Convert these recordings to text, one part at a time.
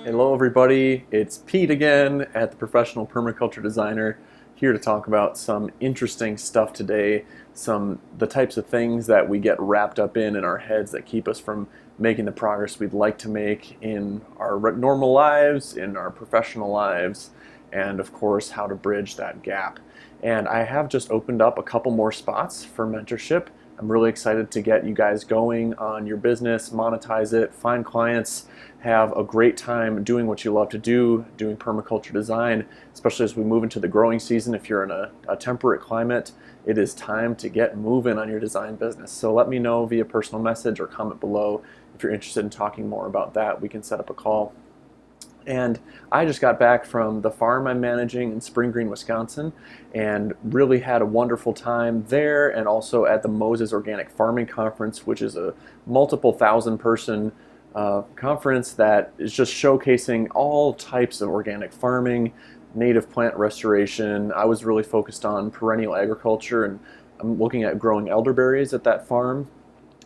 Hello everybody, it's Pete again at the Professional Permaculture Designer, here to talk about some interesting stuff today, the types of things that we get wrapped up in our heads that keep us from making the progress we'd like to make in our normal lives, in our professional lives, and of course how to bridge that gap. And I have just opened up a couple more spots for mentorship. I'm really excited to get you guys going on your business, monetize it, find clients, have a great time doing what you love to do, doing permaculture design, especially as we move into the growing season. If you're in a temperate climate, it is time to get moving on your design business. So let me know via personal message or comment below if you're interested in talking more about that. We can set up a call. And I just got back from the farm I'm managing in Spring Green, Wisconsin, and really had a wonderful time there, and also at the Moses Organic Farming Conference, which is a multiple thousand person conference that is just showcasing all types of organic farming, native plant restoration. I was really focused on perennial agriculture, and I'm looking at growing elderberries at that farm,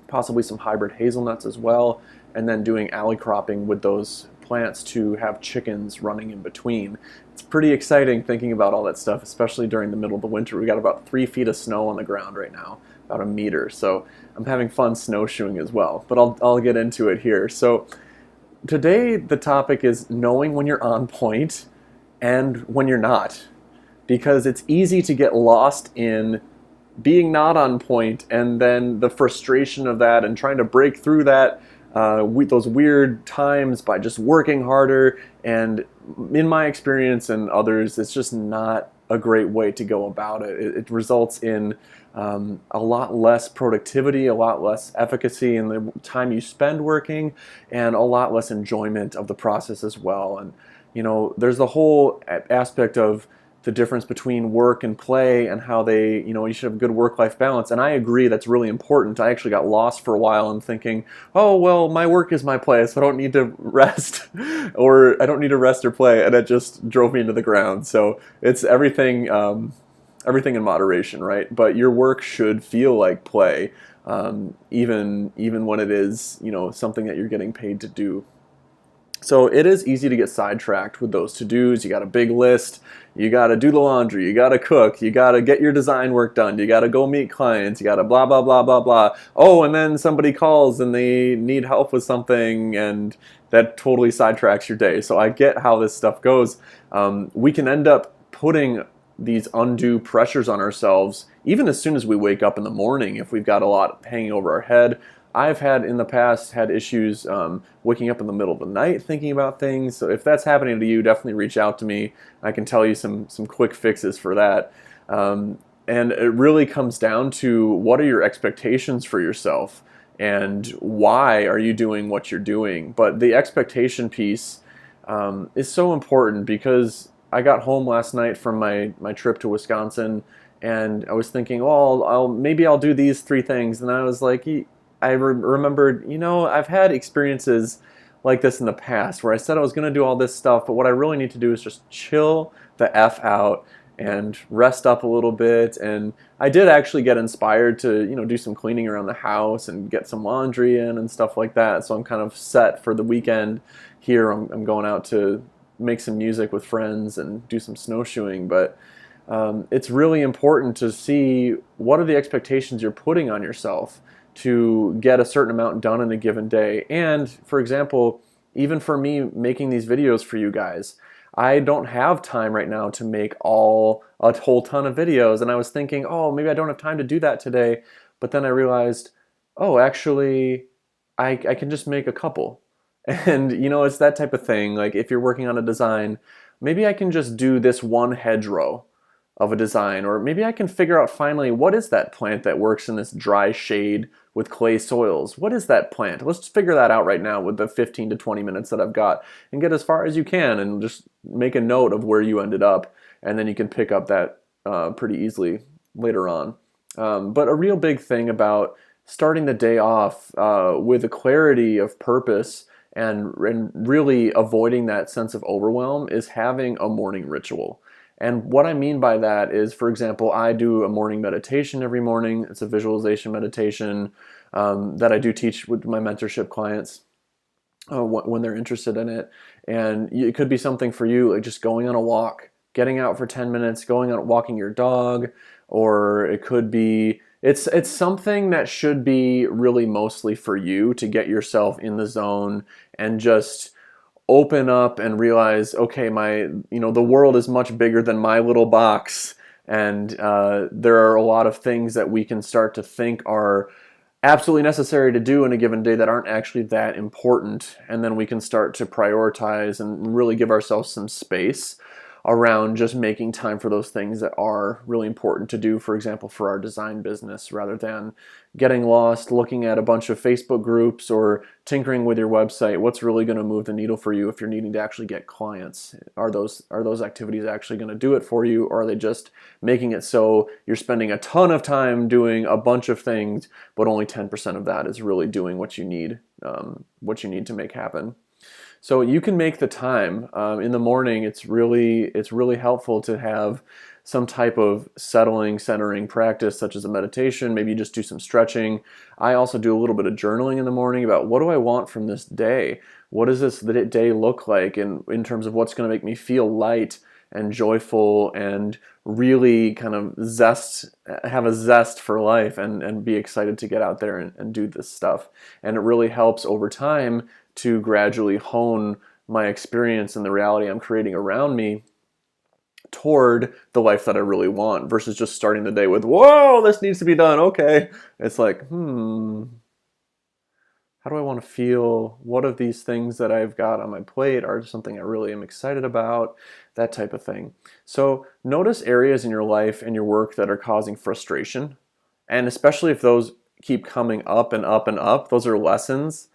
possibly some hybrid hazelnuts as well, and then doing alley cropping with those plants to have chickens running in between. It's pretty exciting thinking about all that stuff, especially during the middle of the winter. We got about 3 feet of snow on the ground right now, about a meter. So I'm having fun snowshoeing as well, but I'll get into it here. So today the topic is knowing when you're on point and when you're not, because it's easy to get lost in being not on point and then the frustration of that and trying to break through that those weird times by just working harder. And in my experience and others, it's just not a great way to go about it. It results in a lot less productivity, a lot less efficacy in the time you spend working, and a lot less enjoyment of the process as well. And there's the whole aspect of the difference between work and play, and how you should have a good work-life balance. And I agree that's really important. I actually got lost for a while in thinking, oh, well, my work is my play, so I don't need to rest, or I don't need to rest or play, and it just drove me into the ground. So it's everything in moderation, right? But your work should feel like play, even when it is, something that you're getting paid to do. So it is easy to get sidetracked with those to-dos. You got a big list, you got to do the laundry, you got to cook, you got to get your design work done, you got to go meet clients, you got to blah, blah, blah, blah, blah. Oh, and then somebody calls and they need help with something, and that totally sidetracks your day. So I get how this stuff goes. We can end up putting these undue pressures on ourselves even as soon as we wake up in the morning if we've got a lot hanging over our head. I've had in the past issues waking up in the middle of the night thinking about things. So if that's happening to you, definitely reach out to me. I can tell you some quick fixes for that. And it really comes down to, what are your expectations for yourself and why are you doing what you're doing? But the expectation piece is so important, because I got home last night from my trip to Wisconsin, and I was thinking, well, maybe I'll do these 3 things. And I was like, I remembered, I've had experiences like this in the past where I said I was going to do all this stuff, but what I really need to do is just chill the F out and rest up a little bit. And I did actually get inspired to, do some cleaning around the house and get some laundry in and stuff like that. So I'm kind of set for the weekend here. I'm going out to make some music with friends and do some snowshoeing, but it's really important to see what are the expectations you're putting on yourself to get a certain amount done in a given day. And for example, even for me making these videos for you guys, I don't have time right now to make a whole ton of videos. And I was thinking, oh, maybe I don't have time to do that today. But then I realized, oh, actually, I can just make a couple. And it's that type of thing. Like if you're working on a design, maybe I can just do this one hedgerow of a design, or maybe I can figure out finally, what is that plant that works in this dry shade with clay soils? What is that plant? Let's just figure that out right now with the 15 to 20 minutes that I've got, and get as far as you can and just make a note of where you ended up, and then you can pick up that pretty easily later on. But a real big thing about starting the day off with a clarity of purpose and really avoiding that sense of overwhelm is having a morning ritual. And what I mean by that is, for example, I do a morning meditation every morning. It's a visualization meditation that I do teach with my mentorship clients. when they're interested in it. And it could be something for you, like just going on a walk, getting out for 10 minutes, going out walking your dog, or it could be it's something that should be really mostly for you to get yourself in the zone and just open up and realize, okay, the world is much bigger than my little box, and there are a lot of things that we can start to think are absolutely necessary to do in a given day that aren't actually that important, and then we can start to prioritize and really give ourselves some space around just making time for those things that are really important to do, for example, for our design business, rather than getting lost looking at a bunch of Facebook groups or tinkering with your website. What's really going to move the needle for you if you're needing to actually get clients? Are those activities actually going to do it for you, or are they just making it so you're spending a ton of time doing a bunch of things, but only 10% of that is really doing what you need to make happen? So you can make the time in the morning. It's really helpful to have some type of settling, centering practice, such as a meditation. Maybe you just do some stretching. I also do a little bit of journaling in the morning about what do I want from this day? What does this day look like in terms of what's going to make me feel light and joyful and really kind of have a zest for life and be excited to get out there and do this stuff. And it really helps over time to gradually hone my experience and the reality I'm creating around me toward the life that I really want, versus just starting the day with, whoa, this needs to be done. Okay. It's like, how do I want to feel? What of these things that I've got on my plate are something I really am excited about? That type of thing. So notice areas in your life and your work that are causing frustration. And especially if those keep coming up and up and up, those are lessons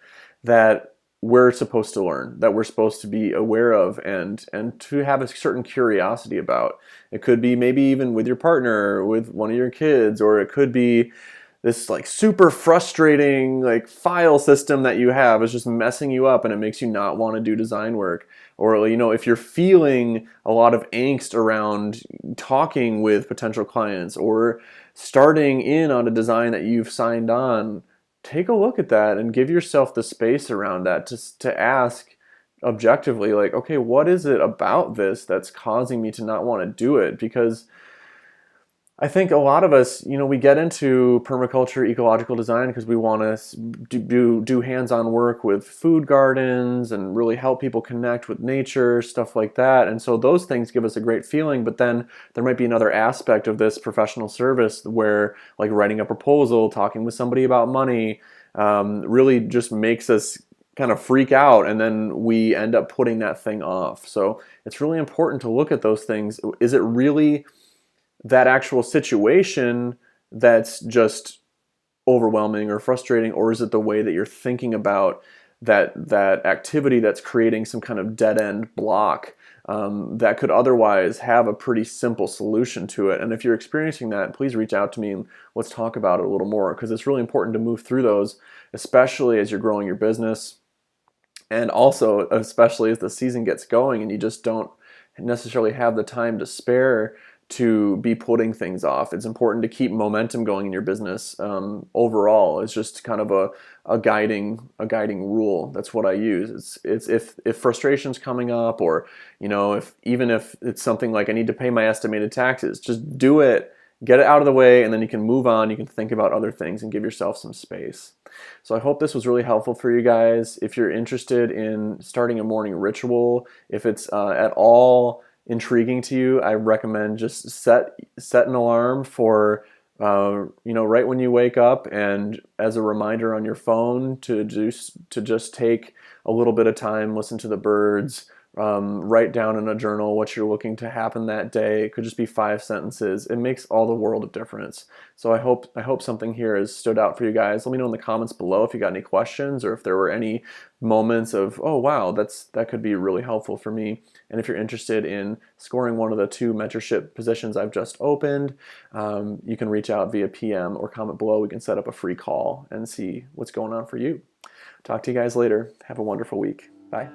that we're supposed to learn, that we're supposed to be aware of and to have a certain curiosity about. It could be maybe even with your partner, with one of your kids, or it could be this like super frustrating like file system that you have is just messing you up and it makes you not want to do design work. Or if you're feeling a lot of angst around talking with potential clients or starting in on a design that you've signed on, take a look at that and give yourself the space around that to ask objectively, like, okay, what is it about this that's causing me to not want to do it? Because I think a lot of us, we get into permaculture, ecological design because we want to do hands-on work with food gardens and really help people connect with nature, stuff like that. And so those things give us a great feeling, but then there might be another aspect of this professional service where like writing a proposal, talking with somebody about money, really just makes us kind of freak out, and then we end up putting that thing off. So it's really important to look at those things. Is it really that actual situation that's just overwhelming or frustrating, or is it the way that you're thinking about that activity that's creating some kind of dead end block that could otherwise have a pretty simple solution to it? And if you're experiencing that, please reach out to me and let's talk about it a little more, because it's really important to move through those, especially as you're growing your business, and also especially as the season gets going and you just don't necessarily have the time to spare to be putting things off. It's important to keep momentum going in your business overall. It's just kind of a guiding rule. That's what I use. It's if frustration's coming up, or if it's something like I need to pay my estimated taxes, just do it, get it out of the way, and then you can move on. You can think about other things and give yourself some space. So I hope this was really helpful for you guys. If you're interested in starting a morning ritual, if it's at all intriguing to you, I recommend just set an alarm for right when you wake up, and as a reminder on your phone to just take a little bit of time, listen to the birds, write down in a journal what you're looking to happen that day. It could just be 5 sentences. It makes all the world of difference. So I hope something here has stood out for you guys. Let me know in the comments below if you got any questions, or if there were any moments of, oh wow, that could be really helpful for me. And if you're interested in scoring one of the 2 mentorship positions I've just opened, you can reach out via PM or comment below. We can set up a free call and see what's going on for you. Talk to you guys later. Have a wonderful week. Bye.